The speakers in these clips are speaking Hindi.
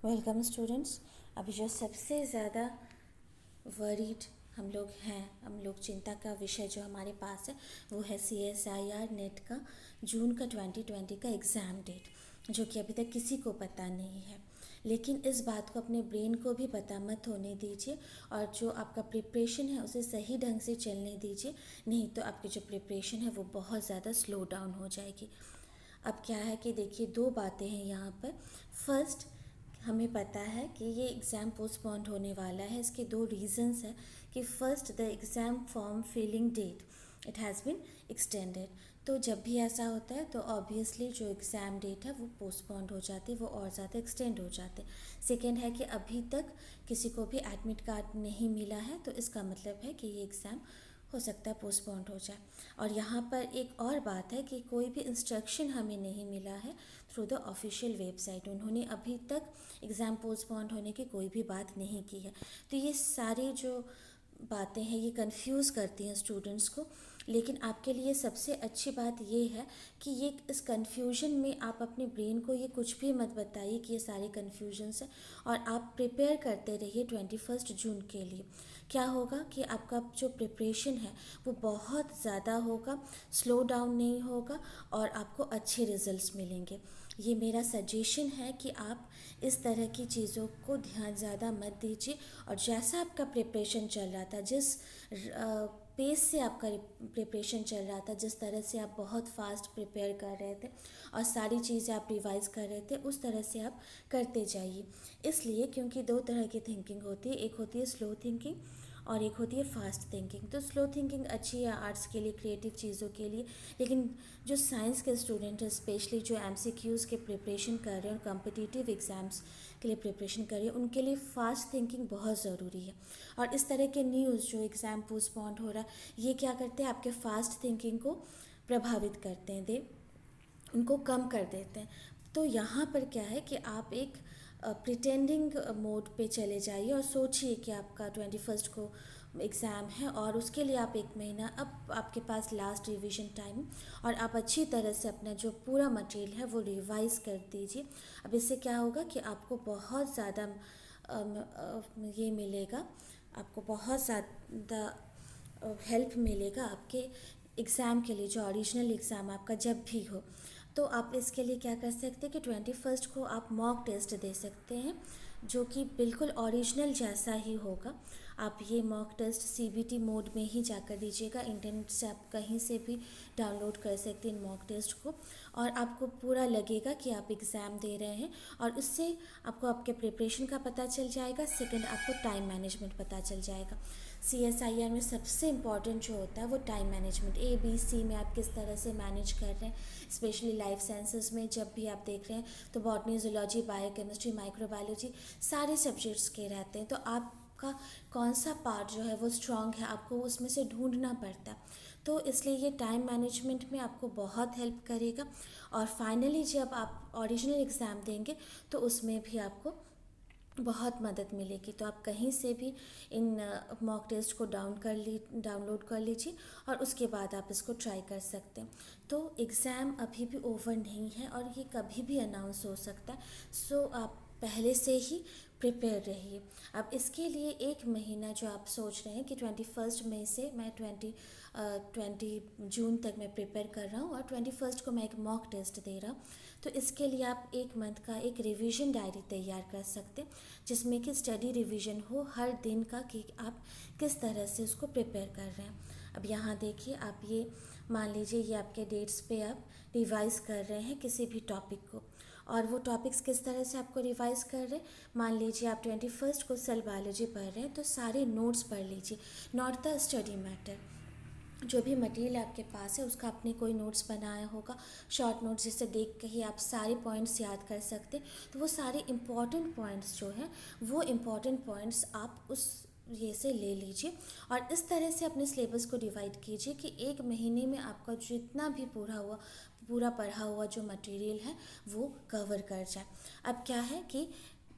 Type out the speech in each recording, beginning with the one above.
Welcome students. अभी जो सबसे ज़्यादा वरीड हम लोग चिंता का विषय जो हमारे पास है वो है CSIR नेट का जून का 2020 का एग्ज़ाम डेट, जो कि अभी तक किसी को पता नहीं है। लेकिन इस बात को अपने ब्रेन को भी पता मत होने दीजिए और जो आपका प्रिपरेशन है उसे सही ढंग से चलने दीजिए, नहीं तो आपकी जो प्रिपरेशन है वो बहुत ज़्यादा स्लो डाउन हो जाएगी। अब क्या है कि देखिए, दो बातें हैं यहाँ पर। फर्स्ट, हमें पता है कि ये एग्ज़ाम पोस्टपोन्ड होने वाला है। इसके दो रीज़न्स हैं कि first, the exam form filling date it has been extended. तो जब भी ऐसा होता है तो ऑब्वियसली जो एग्ज़ाम डेट है वो पोस्टपोन्ड हो जाती है, वो और ज़्यादा एक्सटेंड हो जाते हैं। सेकेंड है कि अभी तक किसी को भी एडमिट कार्ड नहीं मिला है, तो इसका मतलब है कि ये एग्ज़ाम हो सकता है पोस्टपोन्ड हो जाए। और यहाँ पर एक और बात है कि कोई भी इंस्ट्रक्शन हमें नहीं मिला है थ्रू द ऑफिशियल वेबसाइट। उन्होंने अभी तक एग्ज़ाम पोस्टपोन्ड होने की कोई भी बात नहीं की है। तो ये सारी जो बातें हैं ये कंफ्यूज करती हैं स्टूडेंट्स को। लेकिन आपके लिए सबसे अच्छी बात ये है कि ये इस कन्फ्यूजन में आप अपने ब्रेन को ये कुछ भी मत बताइए कि ये सारे कन्फ्यूजन्स हैं, और आप प्रिपेयर करते रहिए 21 जून के लिए। क्या होगा कि आपका जो प्रिपरेशन है वो बहुत ज़्यादा होगा, स्लो डाउन नहीं होगा और आपको अच्छे रिजल्ट्स मिलेंगे। ये मेरा सजेशन है कि आप इस तरह की चीज़ों को ध्यान ज़्यादा मत दीजिए। और जैसा आपका प्रिपरेशन चल रहा था, जिस पेस से आपका प्रिपरेशन चल रहा था, जिस तरह से आप बहुत फास्ट प्रिपेयर कर रहे थे और सारी चीज़ें आप रिवाइज कर रहे थे, उस तरह से आप करते जाइए। इसलिए क्योंकि दो तरह की थिंकिंग होती है, एक होती है स्लो थिंकिंग और एक होती है फास्ट थिंकिंग। तो स्लो थिंकिंग अच्छी है आर्ट्स के लिए, क्रिएटिव चीज़ों के लिए, लेकिन जो साइंस के स्टूडेंट हैं, स्पेशली जो MCQs के प्रिपरेशन कर रहे हैं और कॉम्पिटिटिव एग्ज़ाम्स के लिए प्रिपरेशन कर रहे हैं, उनके लिए फास्ट थिंकिंग बहुत ज़रूरी है। और इस तरह के न्यूज़ जो एग्ज़ाम पोस्टपोन्ड हो रहा है, ये क्या करते हैं, आपके फास्ट थिंकिंग को प्रभावित करते हैं, उनको कम कर देते हैं। तो यहाँ पर क्या है कि आप एक प्रिटेंडिंग मोड पे चले जाइए और सोचिए कि आपका 21 को एग्ज़ाम है और उसके लिए आप एक महीना, अब आपके पास लास्ट रिवीजन टाइम, और आप अच्छी तरह से अपना जो पूरा मटेरियल है वो रिवाइज कर दीजिए। अब इससे क्या होगा कि आपको बहुत ज़्यादा ये मिलेगा, आपको बहुत ज़्यादा हेल्प मिलेगा आपके एग्ज़ाम के लिए, जो ओरिजिनल एग्ज़ाम आपका जब भी हो। तो आप इसके लिए क्या कर सकते हैं कि 21 को आप मॉक टेस्ट दे सकते हैं, जो कि बिल्कुल ओरिजिनल जैसा ही होगा। आप ये मॉक टेस्ट CBT मोड में ही जाकर दीजिएगा, इंटरनेट से आप कहीं से भी डाउनलोड कर सकते हैं मॉक टेस्ट को, और आपको पूरा लगेगा कि आप एग्ज़ाम दे रहे हैं। और उससे आपको आपके प्रिपरेशन का पता चल जाएगा। सेकंड, आपको टाइम मैनेजमेंट पता चल जाएगा। CSIR में सबसे इम्पॉर्टेंट जो होता है वो टाइम मैनेजमेंट, ABC में आप किस तरह से मैनेज कर रहे हैं। स्पेशली लाइफ साइंसेस में जब भी आप देख रहे हैं तो बॉटनी, जूलॉजी, बायोकेमिस्ट्री, माइक्रोबायोलॉजी सारे सब्जेक्ट्स के रहते हैं। तो आपका कौन सा पार्ट जो है वो स्ट्रांग है, आपको उसमें से ढूंढना पड़ता है। तो इसलिए ये टाइम मैनेजमेंट में आपको बहुत हेल्प करेगा। और फाइनली जब आप ओरिजिनल एग्ज़ाम देंगे तो उसमें भी आपको बहुत मदद मिलेगी। तो आप कहीं से भी इन मॉक टेस्ट को डाउनलोड कर लीजिए और उसके बाद आप इसको ट्राई कर सकते हैं। तो एग्ज़ाम अभी भी ओवर नहीं है और ये कभी भी अनाउंस हो सकता है। सो आप पहले से ही प्रिपेयर रहिए। अब इसके लिए एक महीना जो आप सोच रहे हैं कि 21 मई से मैं 20 जून तक मैं प्रिपेयर कर रहा हूँ और 21 को मैं एक मॉक टेस्ट दे रहा हूँ, तो इसके लिए आप एक मंथ का एक रिवीजन डायरी तैयार कर सकते हैं, जिसमें कि स्टडी रिवीजन हो हर दिन का, कि आप किस तरह से उसको प्रिपेयर कर रहे हैं। अब यहाँ देखिए, आप ये मान लीजिए ये आपके डेट्स पे आप रिवाइज़ कर रहे हैं किसी भी टॉपिक को, और वो टॉपिक्स किस तरह से आपको रिवाइज़ कर रहे हैं। मान लीजिए आप 21 को सेल बायोलॉजी पढ़ रहे हैं, तो सारे नोट्स पढ़ लीजिए, नॉट द स्टडी मैटर। जो भी मटेरियल आपके पास है उसका आपने कोई नोट्स बनाया होगा, शॉर्ट नोट्स, जिसे देख के ही आप सारे पॉइंट्स याद कर सकते हैं। तो वो सारे इम्पॉर्टेंट पॉइंट्स जो हैं, वो इम्पॉर्टेंट पॉइंट्स आप उस ये से ले लीजिए और इस तरह से अपने सिलेबस को डिवाइड कीजिए कि एक महीने में आपका जितना भी पूरा पढ़ा हुआ जो मटेरियल है वो कवर कर जाए। अब क्या है कि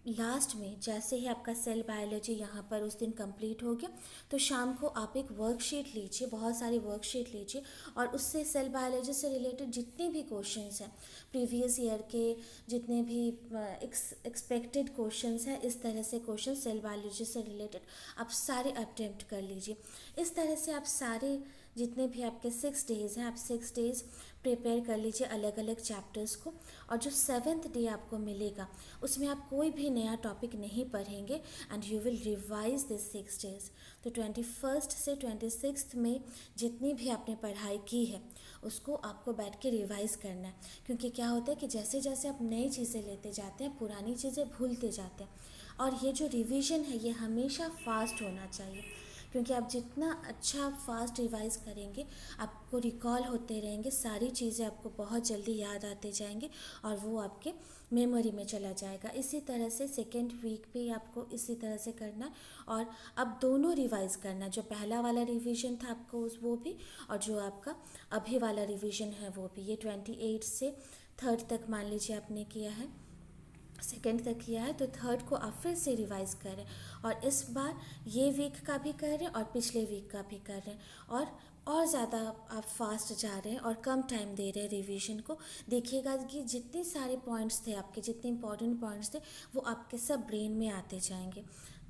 लास्ट में जैसे ही आपका सेल बायोलॉजी यहाँ पर उस दिन कंप्लीट हो गया, तो शाम को आप एक वर्कशीट लीजिए, बहुत सारी वर्कशीट लीजिए, और उससे सेल बायोलॉजी से रिलेटेड जितने भी क्वेश्चंस हैं प्रीवियस ईयर के, जितने भी एक्सपेक्टेड क्वेश्चंस हैं, इस तरह से क्वेश्चन सेल बायोलॉजी से रिलेटेड आप सारे अटेम्प्ट कर लीजिए। इस तरह से आप सारे जितने भी आपके 6 डेज़ हैं, आप 6 डेज़ प्रिपेयर कर लीजिए अलग अलग चैप्टर्स को। और जो 7th डे आपको मिलेगा उसमें आप कोई भी नया टॉपिक नहीं पढ़ेंगे and you will revise this 6 days. तो 21st से 26th में जितनी भी आपने पढ़ाई की है उसको आपको बैठ के रिवाइज़ करना है, क्योंकि क्या होता है कि जैसे जैसे आप नई चीज़ें लेते जाते हैं पुरानी चीज़ें भूलते जाते हैं। और ये जो रिवीजन है ये हमेशा फास्ट होना चाहिए, क्योंकि आप जितना अच्छा फास्ट रिवाइज करेंगे आपको रिकॉल होते रहेंगे, सारी चीज़ें आपको बहुत जल्दी याद आते जाएंगे और वो आपके मेमोरी में चला जाएगा। इसी तरह से सेकेंड वीक पे आपको इसी तरह से करना है। और अब दोनों रिवाइज करना है, जो पहला वाला रिवीजन था आपको वो भी, और जो आपका अभी वाला रिवीजन है वो भी। ये 28 से 3rd तक मान लीजिए आपने किया है, 2nd तक किया है, तो 3rd को आप फिर से रिवाइज़ करें। और इस बार ये वीक का भी कर रहे हैं और पिछले वीक का भी कर रहे हैं, और ज़्यादा आप फास्ट जा रहे हैं और कम टाइम दे रहे हैं रिवीजन को। देखिएगा कि जितने सारे पॉइंट्स थे आपके, जितने इंपॉर्टेंट पॉइंट्स थे वो आपके सब ब्रेन में आते जाएंगे।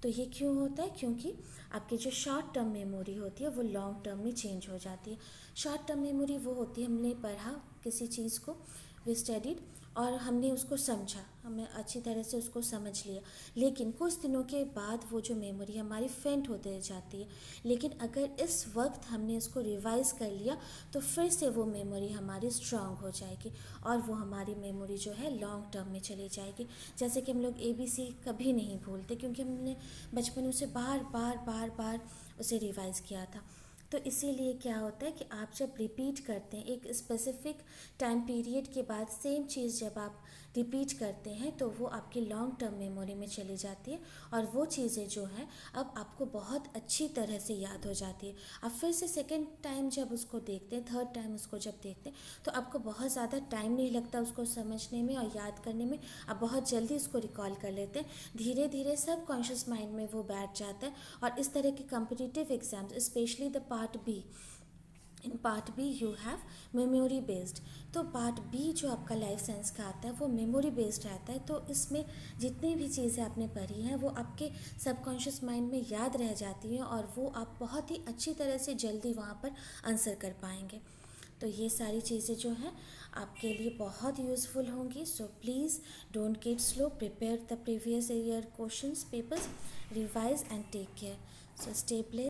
तो ये क्यों होता है? क्योंकि आपकी जो शॉर्ट टर्म मेमोरी होती है वो लॉन्ग टर्म में चेंज हो जाती है। शॉर्ट टर्म मेमोरी वो होती है, हमने पढ़ा किसी चीज़ को, वी स्टडीड, और हमने उसको समझा, हमने अच्छी तरह से उसको समझ लिया, लेकिन कुछ दिनों के बाद वो जो मेमोरी हमारी फेंट होते जाती है। लेकिन अगर इस वक्त हमने इसको रिवाइज़ कर लिया तो फिर से वो मेमोरी हमारी स्ट्रांग हो जाएगी और वो हमारी मेमोरी जो है लॉन्ग टर्म में चली जाएगी। जैसे कि हम लोग ABC कभी नहीं भूलते, क्योंकि हमने बचपन में उसे बार बार बार बार उसे रिवाइज़ किया था। तो इसीलिए क्या होता है कि आप जब रिपीट करते हैं एक स्पेसिफिक टाइम पीरियड के बाद सेम चीज़ जब आप रिपीट करते हैं तो वो आपकी लॉन्ग टर्म मेमोरी में चली जाती है और वो चीज़ें जो हैं अब आपको बहुत अच्छी तरह से याद हो जाती है। आप फिर से सेकेंड टाइम जब उसको देखते हैं, थर्ड टाइम उसको जब देखते हैं, तो आपको बहुत ज़्यादा टाइम नहीं लगता उसको समझने में और याद करने में। आप बहुत जल्दी उसको रिकॉल कर लेते हैं, धीरे धीरे सब कॉन्शियस माइंड में वो बैठ जाता है। और इस तरह के competitive exams, specially the part B, in part B you have memory based. तो पार्ट बी जो आपका लाइफ साइंस का आता है वो मेमोरी बेस्ड रहता है। तो इसमें जितनी भी चीज़ें आपने पढ़ी हैं वो आपके सबकॉन्शियस माइंड में याद रह जाती हैं और वो आप बहुत ही अच्छी तरह से जल्दी वहाँ पर आंसर कर पाएंगे। तो ये सारी चीज़ें जो हैं आपके लिए बहुत यूज़फुल होंगी। So please don't get slow, prepare the previous year questions papers, revise and take care. So stay play